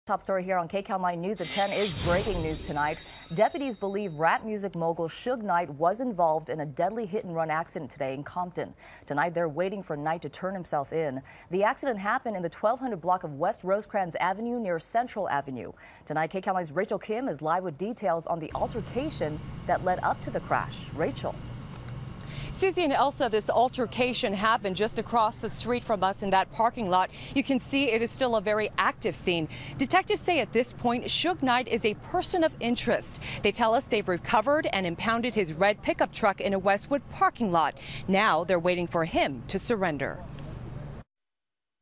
Top story here on KCAL 9 News at 10 is breaking news tonight. Deputies believe rap music mogul Suge Knight was involved in a deadly hit-and-run accident today in Compton. Tonight, they're waiting for Knight to turn himself in. The accident happened in the 1200 block of West Rosecrans Avenue near Central Avenue. Tonight, KCAL 9's Rachel Kim is live with details on the altercation that led up to the crash. Rachel. Susie and Elsa, this altercation happened just across the street from us in that parking lot. You can see it is still a very active scene. Detectives say at this point, Suge Knight is a person of interest. They tell us they've recovered and impounded his red pickup truck in a Westwood parking lot. Now they're waiting for him to surrender.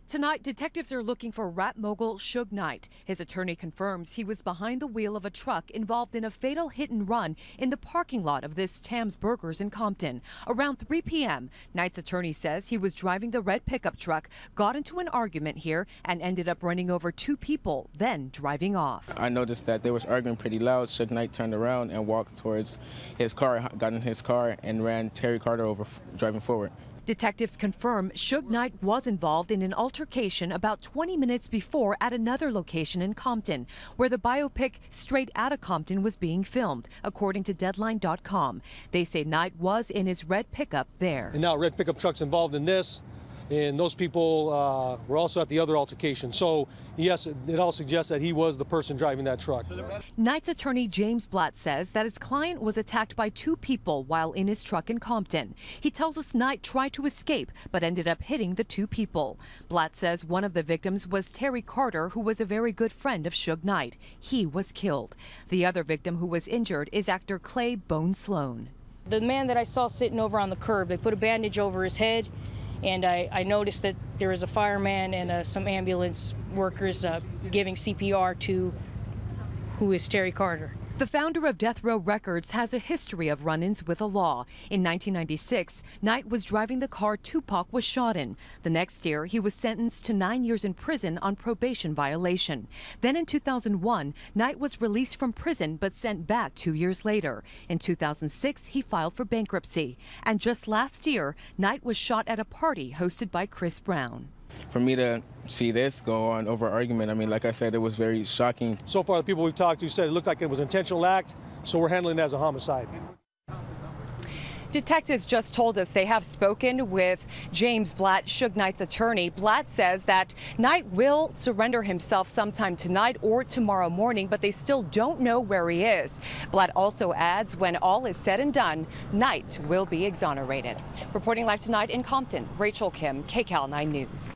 Tonight, detectives are looking for rap mogul Suge Knight. His attorney confirms he was behind the wheel of a truck involved in a fatal hit and run in the parking lot of this Tam's Burgers in Compton. Around 3 p.m., Knight's attorney says he was driving the red pickup truck, got into an argument here, and ended up running over two people, then driving off. I noticed that they was arguing pretty loud. Suge Knight turned around and walked towards his car, got in his car, and ran Terry Carter over driving forward. Detectives confirm Suge Knight was involved in an altercation about 20 minutes before at another location in Compton, where the biopic Straight Outta Compton was being filmed, according to Deadline.com. They say Knight was in his red pickup there. And now red pickup truck's involved in this, and those people were also at the other altercation. So, yes, it all suggests that he was the person driving that truck. Knight's attorney James Blatt says that his client was attacked by two people while in his truck in Compton. He tells us Knight tried to escape but ended up hitting the two people. Blatt says one of the victims was Terry Carter, who was a very good friend of Suge Knight. He was killed. The other victim who was injured is actor Clay Bone Sloan. The man that I saw sitting over on the curb, they put a bandage over his head. And I noticed that there was a fireman and some ambulance workers giving CPR to who is Terry Carter. The founder of Death Row Records has a history of run-ins with the law. In 1996, Knight was driving the car Tupac was shot in. The next year, he was sentenced to 9 years in prison on probation violation. Then in 2001, Knight was released from prison but sent back 2 years later. In 2006, he filed for bankruptcy. And just last year, Knight was shot at a party hosted by Chris Brown. For me to see this go on over argument, I mean, like I said, it was very shocking. So far, the people we've talked to said it looked like it was an intentional act, so we're handling it as a homicide. Detectives just told us they have spoken with James Blatt, Suge Knight's attorney. Blatt says that Knight will surrender himself sometime tonight or tomorrow morning, but they still don't know where he is. Blatt also adds when all is said and done, Knight will be exonerated. Reporting live tonight in Compton, Rachel Kim, KCAL 9 News.